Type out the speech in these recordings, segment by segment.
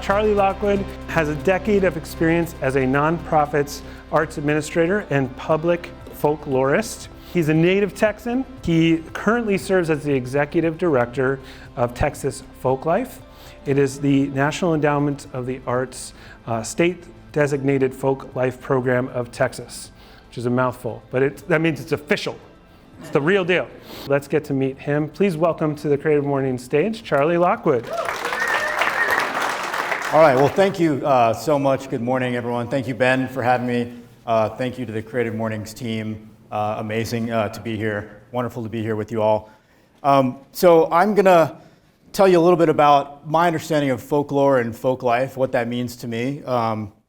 Charlie Lockwood has a decade of experience as a nonprofit's arts administrator and public folklorist. He's a native Texan. He currently serves as the executive director of Texas Folklife. It is the National Endowment of the Arts state-designated folk life program of Texas, which is a mouthful, but that means it's official. It's the real deal. Let's get to meet him. Please welcome to the Creative Mornings stage, Charlie Lockwood. All right, well, thank you so much. Good morning, everyone. Thank you, Ben, for having me. Thank you to the Creative Mornings team. Amazing to be here. Wonderful to be here with you all. So I'm going to tell you a little bit about my understanding of folklore and folk life, what that means to me,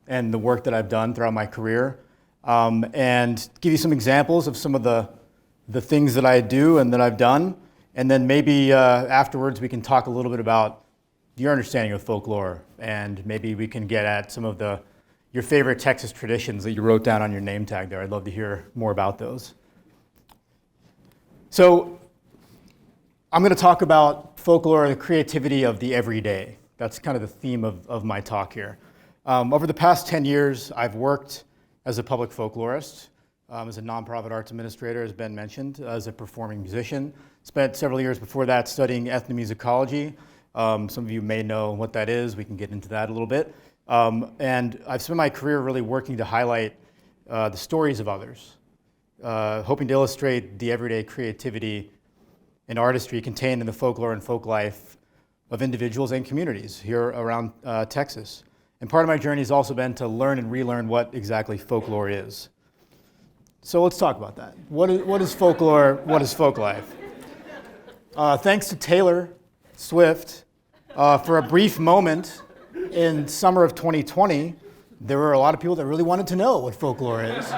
and the work that I've done throughout my career, and give you some examples of some of the things that I do and that I've done. And then maybe afterwards we can talk a little bit about your understanding of folklore, and maybe we can get at some of your favorite Texas traditions that you wrote down on your name tag there. I'd love to hear more about those. So I'm going to talk about folklore, the creativity of the everyday. That's kind of the theme of my talk here. Over the past 10 years, I've worked as a public folklorist, as a nonprofit arts administrator, as Ben mentioned, as a performing musician. Spent several years before that studying ethnomusicology. Some of you may know what that is. We can get into that a little bit. And I've spent my career really working to highlight the stories of others, hoping to illustrate the everyday creativity and artistry contained in the folklore and folk life of individuals and communities here around Texas. And part of my journey has also been to learn and relearn what exactly folklore is. So let's talk about that. What is folklore? What is folk life? Thanks to Taylor Swift, for a brief moment in summer of 2020, there were a lot of people that really wanted to know what folklore is.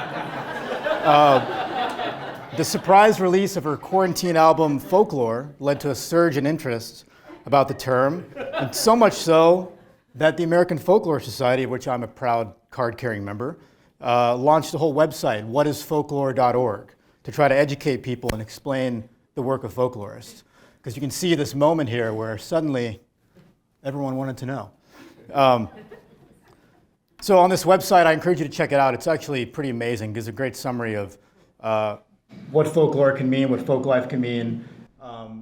The surprise release of her quarantine album, Folklore, led to a surge in interest about the term, and so much so that the American Folklore Society, of which I'm a proud card-carrying member, launched a whole website, whatisfolklore.org, to try to educate people and explain the work of folklorists. Because you can see this moment here where suddenly everyone wanted to know. So on this website, I encourage you to check it out. It's actually pretty amazing. It gives a great summary of what folklore can mean, what folk life can mean,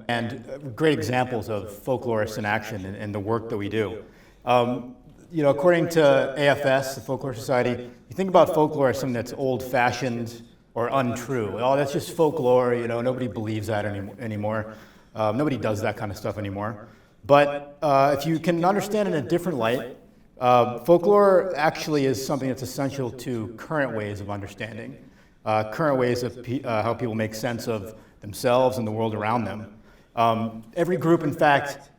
and great examples of folklorists in action and the work that we do. According to AFS, the Folklore Society, you think about folklore as something that's old-fashioned or untrue. Oh, that's just folklore. Nobody believes that anymore. Nobody does that kind of stuff anymore. But if you can understand it in a different light, folklore actually is something that's essential to current ways of understanding, current ways of how people make sense of themselves and the world around them. Every group, in fact,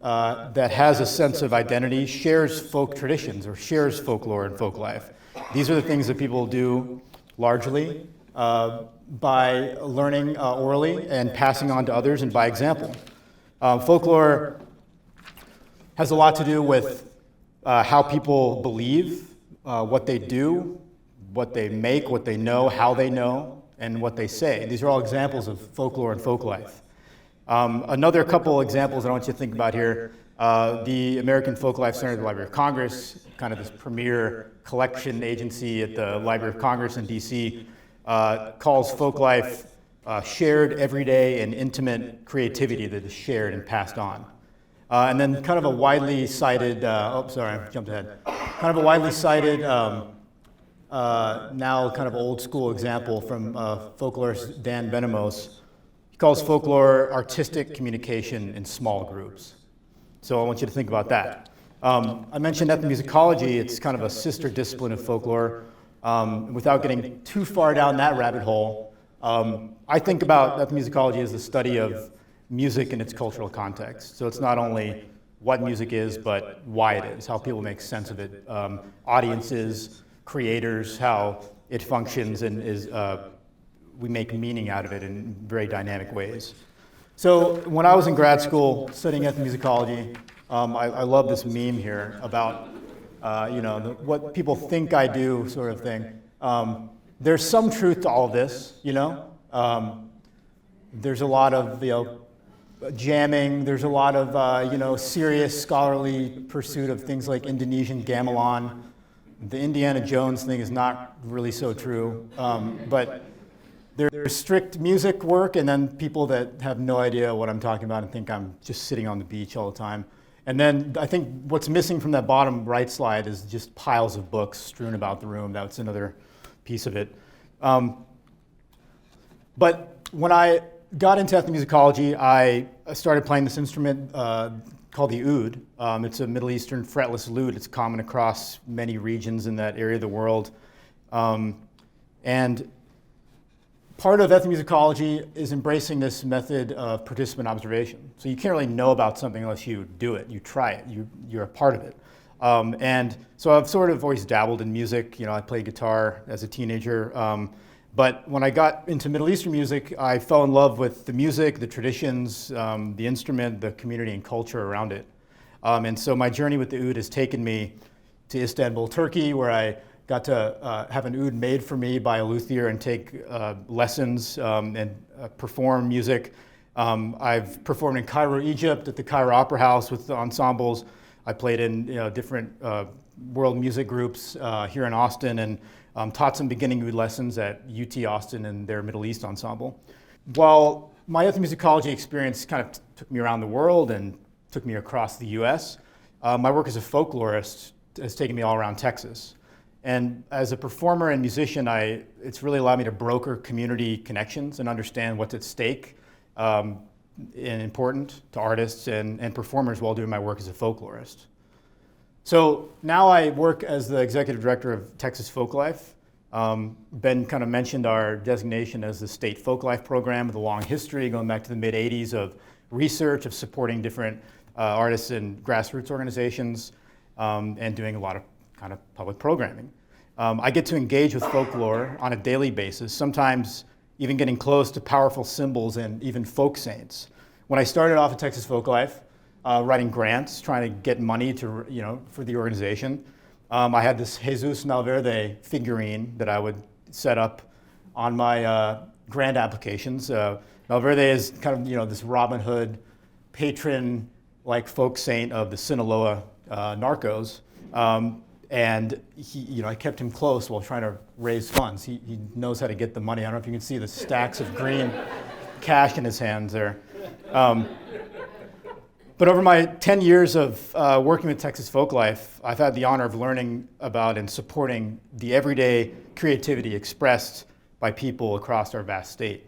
that has a sense of identity shares folk traditions or shares folklore and folk life. These are the things that people do largely by learning orally and passing on to others and by example. Folklore has a lot to do with how people believe, what they do, what they make, what they know, how they know, and what they say. These are all examples of folklore and folk life. Another couple examples I want you to think about here, the American Folklife Center at the Library of Congress, kind of this premier collection agency at the Library of Congress in DC, calls folk life shared, everyday, and intimate creativity that is shared and passed on. And then kind of a widely cited, I jumped ahead. Kind of a widely cited, now kind of old school example from folklorist Dan Benamos. He calls folklore artistic communication in small groups. So I want you to think about that. I mentioned ethnomusicology. It's kind of a sister discipline of folklore. Without getting too far down that rabbit hole, I think about ethnomusicology as the study of music in its cultural context. So it's not only what music is, but why it is, how people make sense of it, audiences, creators, how it functions and we make meaning out of it in very dynamic ways. So when I was in grad school studying ethnomusicology, I love this meme here about what people think I do sort of thing. There's some truth to all of this, There's a lot of, jamming. There's a lot of serious scholarly pursuit of things like Indonesian gamelan. The Indiana Jones thing is not really so true, but there's strict music work, and then people that have no idea what I'm talking about and think I'm just sitting on the beach all the time. And then I think what's missing from that bottom right slide is just piles of books strewn about the room. That's another piece of it. But when I got into ethnomusicology, I started playing this instrument called the oud. It's a Middle Eastern fretless lute. It's common across many regions in that area of the world. And part of ethnomusicology is embracing this method of participant observation. So you can't really know about something unless you do it, you try it, you're a part of it. And so I've sort of always dabbled in music. I played guitar as a teenager. But when I got into Middle Eastern music, I fell in love with the music, the traditions, the instrument, the community and culture around it. And so my journey with the oud has taken me to Istanbul, Turkey, where I got to have an oud made for me by a luthier and take lessons and perform music. I've performed in Cairo, Egypt at the Cairo Opera House with the ensembles. I played in different world music groups here in Austin, and taught some beginning oud lessons at UT Austin and their Middle East ensemble. While my ethnomusicology experience kind of took me around the world and took me across the US, my work as a folklorist has taken me all around Texas. And as a performer and musician, it's really allowed me to broker community connections and understand what's at stake and important to artists and performers while doing my work as a folklorist. So now I work as the executive director of Texas Folklife. Ben kind of mentioned our designation as the state folklife program with a long history going back to the mid-'80s of research, of supporting different artists and grassroots organizations, and doing a lot of kind of public programming. I get to engage with folklore on a daily basis, sometimes even getting close to powerful symbols and even folk saints. When I started off at Texas Folklife, writing grants, trying to get money to, for the organization, I had this Jesus Malverde figurine that I would set up on my grant applications. Malverde is kind of, this Robin Hood patron-like folk saint of the Sinaloa narcos. And he, I kept him close while trying to raise funds. He knows how to get the money. I don't know if you can see the stacks of green cash in his hands there. But over my 10 years of working with Texas Folklife, I've had the honor of learning about and supporting the everyday creativity expressed by people across our vast state.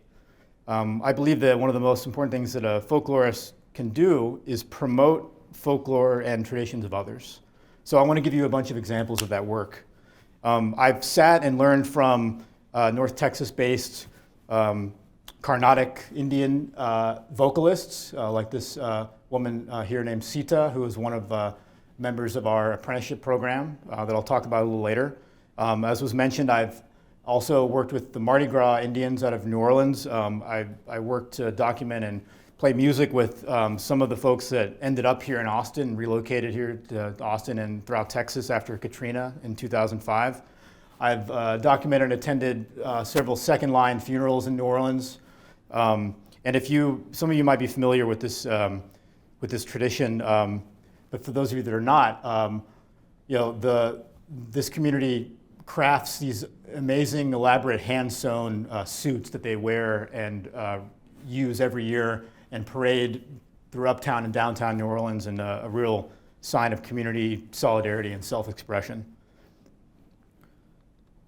I believe that one of the most important things that a folklorist can do is promote folklore and traditions of others. So I want to give you a bunch of examples of that work. I've sat and learned from North Texas-based Carnatic Indian vocalists, like this woman here named Sita, who is one of members of our apprenticeship program that I'll talk about a little later. As was mentioned, I've also worked with the Mardi Gras Indians out of New Orleans. I worked to document and play music with some of the folks that ended up here in Austin, relocated here to Austin and throughout Texas after Katrina in 2005. I've documented and attended several second-line funerals in New Orleans. And some of you might be familiar with this tradition, but for those of you that are not, this community crafts these amazing, elaborate hand-sewn suits that they wear and use every year and parade through uptown and downtown New Orleans, and a real sign of community solidarity and self-expression.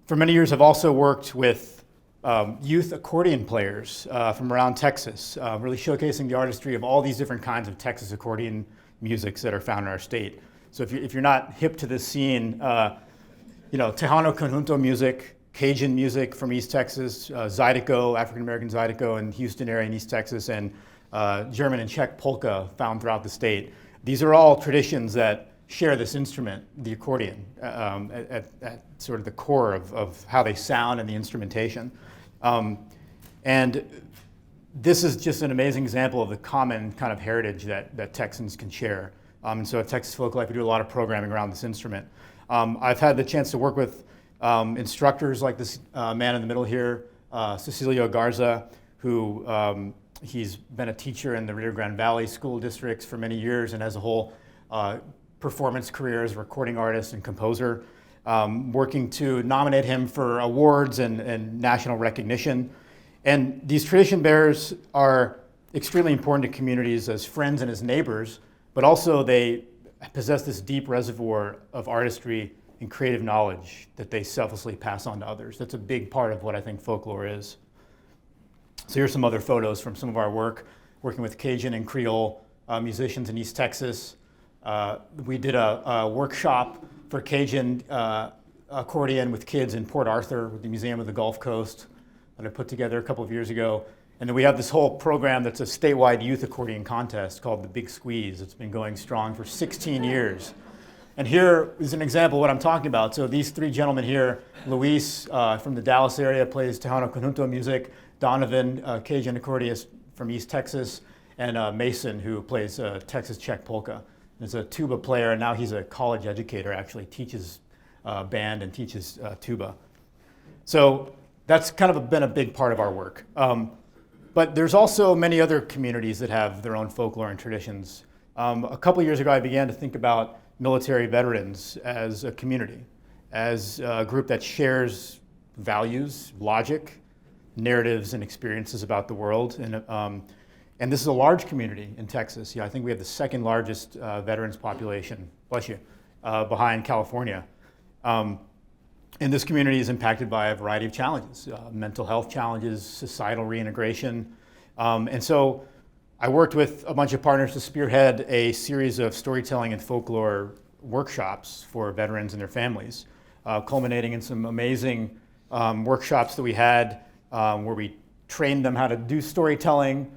For many years, I've also worked with youth accordion players from around Texas, really showcasing the artistry of all these different kinds of Texas accordion musics that are found in our state. So if you're not hip to this scene, Tejano conjunto music, Cajun music from East Texas, Zydeco, African-American Zydeco in Houston area in East Texas, and German and Czech polka found throughout the state. These are all traditions that share this instrument, the accordion, at sort of the core of how they sound and the instrumentation. And this is just an amazing example of the common kind of heritage that Texans can share. And so at Texas Folklife, we do a lot of programming around this instrument. I've had the chance to work with instructors like this man in the middle here, Cecilio Garza, who He's been a teacher in the Rio Grande Valley school districts for many years and has a whole performance career as a recording artist and composer, working to nominate him for awards and national recognition. And these tradition bearers are extremely important to communities as friends and as neighbors, but also they possess this deep reservoir of artistry and creative knowledge that they selflessly pass on to others. That's a big part of what I think folklore is. So here's some other photos from some of our work, working with Cajun and Creole musicians in East Texas. We did a workshop for Cajun accordion with kids in Port Arthur with the Museum of the Gulf Coast that I put together a couple of years ago. And then we have this whole program that's a statewide youth accordion contest called the Big Squeeze. It's been going strong for 16 years. And here is an example of what I'm talking about. So these three gentlemen here, Luis from the Dallas area plays Tejano Conjunto music, Donovan, Cajun accordionist from East Texas, and Mason, who plays Texas Czech polka. He's a tuba player, and now he's a college educator, actually teaches band and teaches tuba. So that's kind of been a big part of our work. But there's also many other communities that have their own folklore and traditions. A couple years ago, I began to think about military veterans as a community, as a group that shares values, logic, narratives, and experiences about the world. And this is a large community in Texas. Yeah, I think we have the second largest veterans population, bless you, behind California. And this community is impacted by a variety of challenges, mental health challenges, societal reintegration. And so I worked with a bunch of partners to spearhead a series of storytelling and folklore workshops for veterans and their families, culminating in some amazing workshops that we had where we trained them how to do storytelling,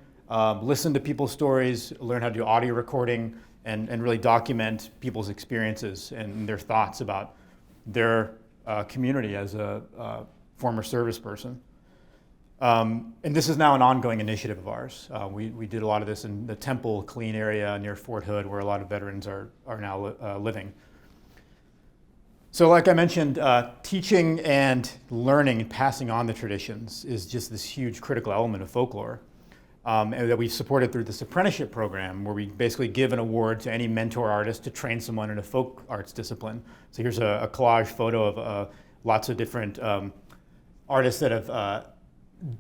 listen to people's stories, learn how to do audio recording, and really document people's experiences and their thoughts about their community as a former service person. And this is now an ongoing initiative of ours. We did a lot of this in the Temple Clean area near Fort Hood, where a lot of veterans are now living. So like I mentioned, teaching and learning and passing on the traditions is just this huge critical element of folklore. And that we've supported through this apprenticeship program, where we basically give an award to any mentor artist to train someone in a folk arts discipline. So here's a collage photo of lots of different artists that have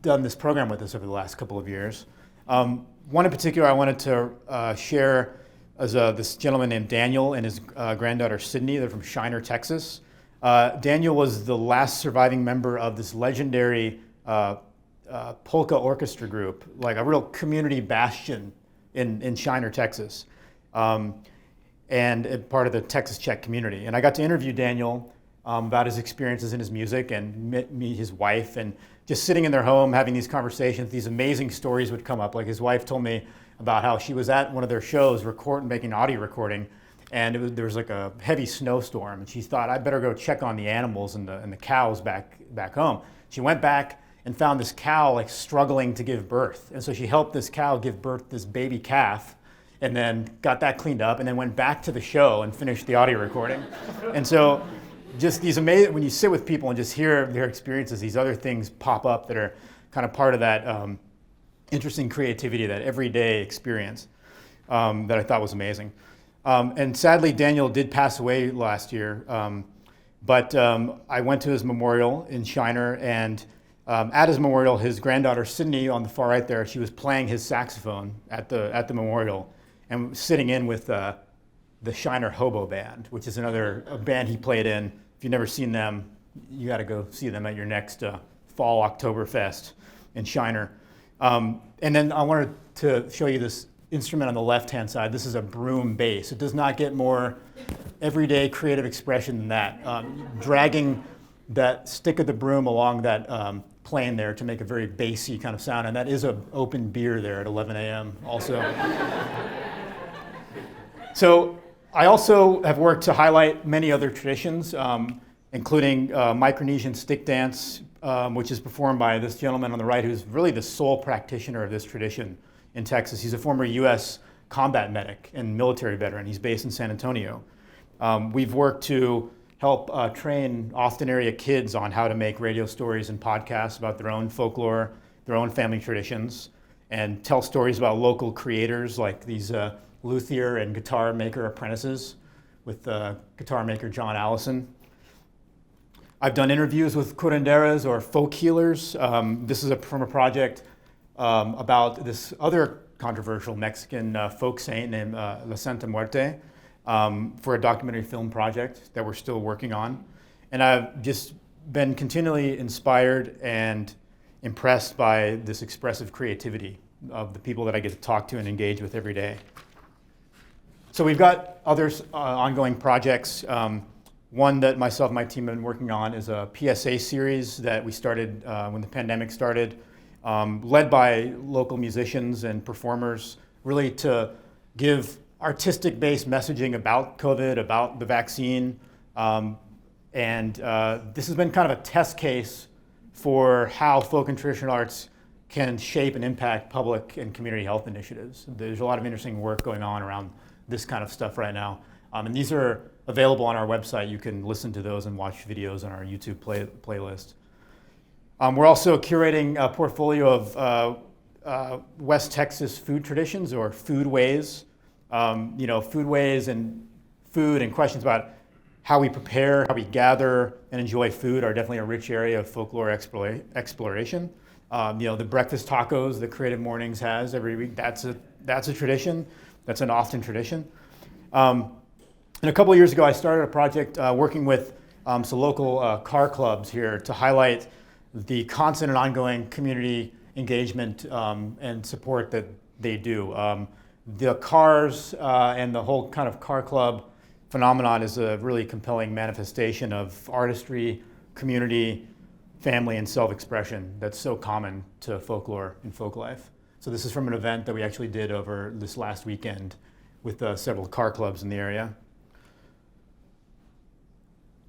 done this program with us over the last couple of years. One in particular I wanted to share is this gentleman named Daniel and his granddaughter Sydney. They're from Shiner, Texas. Daniel was the last surviving member of this legendary polka orchestra group, like a real community bastion in Shiner, Texas, and part of the Texas Czech community. And I got to interview Daniel about his experiences in his music and meet his wife, and just sitting in their home having these conversations, these amazing stories would come up. Like his wife told me about how she was at one of their shows making audio recording, and there was like a heavy snowstorm, and she thought, I better go check on the animals and the cows back home. She went back and found this cow like struggling to give birth. And so she helped this cow give birth to this baby calf, and then got that cleaned up, and then went back to the show and finished the audio recording. And so just these amazing, when you sit with people and just hear their experiences, these other things pop up that are kind of part of that interesting creativity, that everyday experience that I thought was amazing. And sadly, Daniel did pass away last year, but I went to his memorial in Shiner, and at his memorial, his granddaughter Sydney, on the far right there, she was playing his saxophone at the memorial, and sitting in with the Shiner Hobo Band, which is another band he played in. If you've never seen them, you got to go see them at your next fall Oktoberfest in Shiner. And then I wanted to show you this instrument on the left-hand side. This is a broom bass. It does not get more everyday creative expression than that. Dragging that stick of the broom along that plane there to make a very bassy kind of sound, and that is an open beer there at 11 a.m. also. So I also have worked to highlight many other traditions, including Micronesian stick dance, which is performed by this gentleman on the right, who's really the sole practitioner of this tradition in Texas. He's a former U.S. combat medic and military veteran. He's based in San Antonio. We've worked to help train Austin area kids on how to make radio stories and podcasts about their own folklore, their own family traditions. and tell stories about local creators like these luthier and guitar maker apprentices with guitar maker John Allison. I've done interviews with curanderas or folk healers. This is from a project about this other controversial Mexican folk saint named La Santa Muerte for a documentary film project that we're still working on. And I've just been continually inspired and impressed by this expressive creativity of the people that I get to talk to and engage with every day. So we've got other ongoing projects. One that myself and my team have been working on is a PSA series that we started when the pandemic started, led by local musicians and performers, really to give artistic-based messaging about COVID, about the vaccine. And this has been kind of a test case for how folk and traditional arts can shape and impact public and community health initiatives. There's a lot of interesting work going on around this kind of stuff right now. And these are available on our website. You can listen to those and watch videos on our YouTube playlist. We're also curating a portfolio of West Texas food traditions or foodways. Foodways and food and questions about how we prepare, how we gather and enjoy food are definitely a rich area of folklore exploration. The breakfast tacos that Creative Mornings has every week, that's a tradition. That's an Austin tradition. And a couple of years ago, I started a project working with some local car clubs here to highlight the constant and ongoing community engagement and support that they do. The cars and the whole kind of car club phenomenon is a really compelling manifestation of artistry, community, family, and self-expression that's so common to folklore and folk life. So this is from an event that we actually did over this last weekend with several car clubs in the area.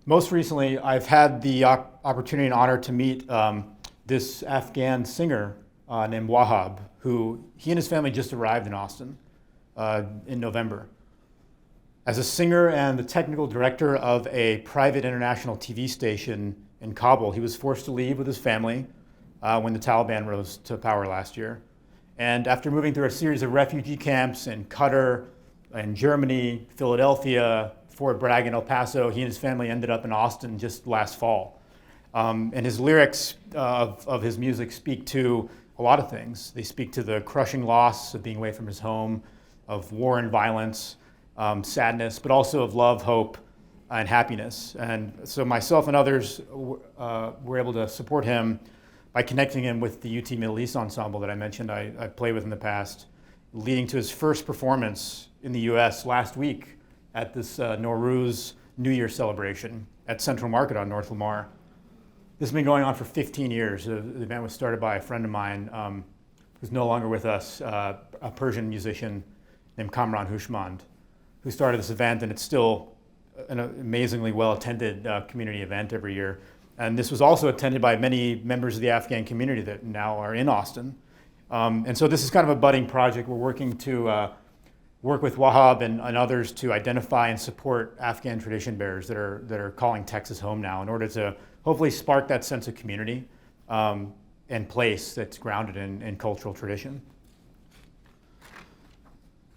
Most recently, I've had the opportunity and honor to meet this Afghan singer named Wahab, he and his family just arrived in Austin in November. As a singer and the technical director of a private international TV station in Kabul, he was forced to leave with his family when the Taliban rose to power last year. And after moving through a series of refugee camps in Qatar and Germany, Philadelphia, Fort Bragg, and El Paso, he and his family ended up in Austin just last fall. And his lyrics of his music speak to a lot of things. They speak to the crushing loss of being away from his home, of war and violence, sadness, but also of love, hope, and happiness. And so myself and others were able to support him by connecting him with the UT Middle East Ensemble that I mentioned I played with in the past, leading to his first performance in the US last week at this Nowruz New Year celebration at Central Market on North Lamar. This has been going on for 15 years. The event was started by a friend of mine who's no longer with us, a Persian musician named Kamran Hushmand, who started this event, and it's still an amazingly well-attended community event every year. And this was also attended by many members of the Afghan community that now are in Austin. And so this is kind of a budding project. We're working to work with Wahab and others to identify and support Afghan tradition bearers that are calling Texas home now in order to hopefully spark that sense of community and place that's grounded in cultural tradition.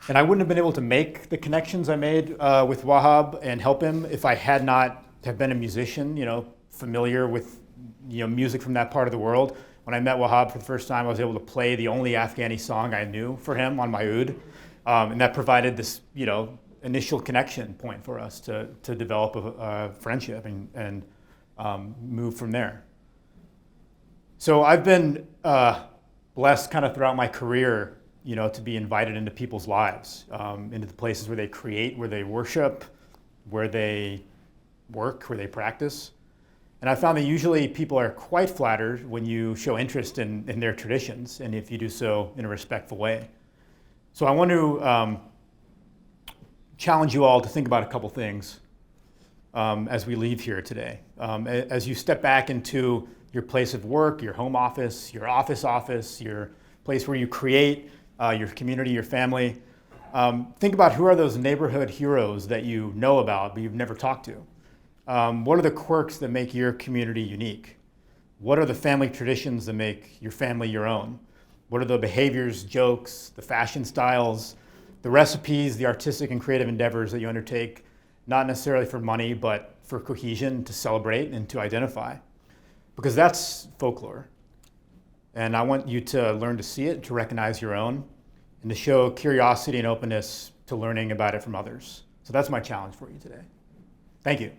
And I wouldn't have been able to make the connections I made with Wahab and help him if I had not have been a musician, familiar with music from that part of the world. When I met Wahab for the first time, I was able to play the only Afghani song I knew for him on my oud. And that provided this, initial connection point for us to develop a friendship and move from there. So I've been blessed kind of throughout my career, to be invited into people's lives, into the places where they create, where they worship, where they work, where they practice. And I found that usually people are quite flattered when you show interest in their traditions, and if you do so in a respectful way. So I want to challenge you all to think about a couple things as we leave here today. As you step back into your place of work, your home office, your office, your place where you create, your community, your family, think about who are those neighborhood heroes that you know about but you've never talked to. What are the quirks that make your community unique? What are the family traditions that make your family your own? What are the behaviors, jokes, the fashion styles, the recipes, the artistic and creative endeavors that you undertake, not necessarily for money, but for cohesion, to celebrate and to identify? Because that's folklore. And I want you to learn to see it, to recognize your own, and to show curiosity and openness to learning about it from others. So that's my challenge for you today. Thank you.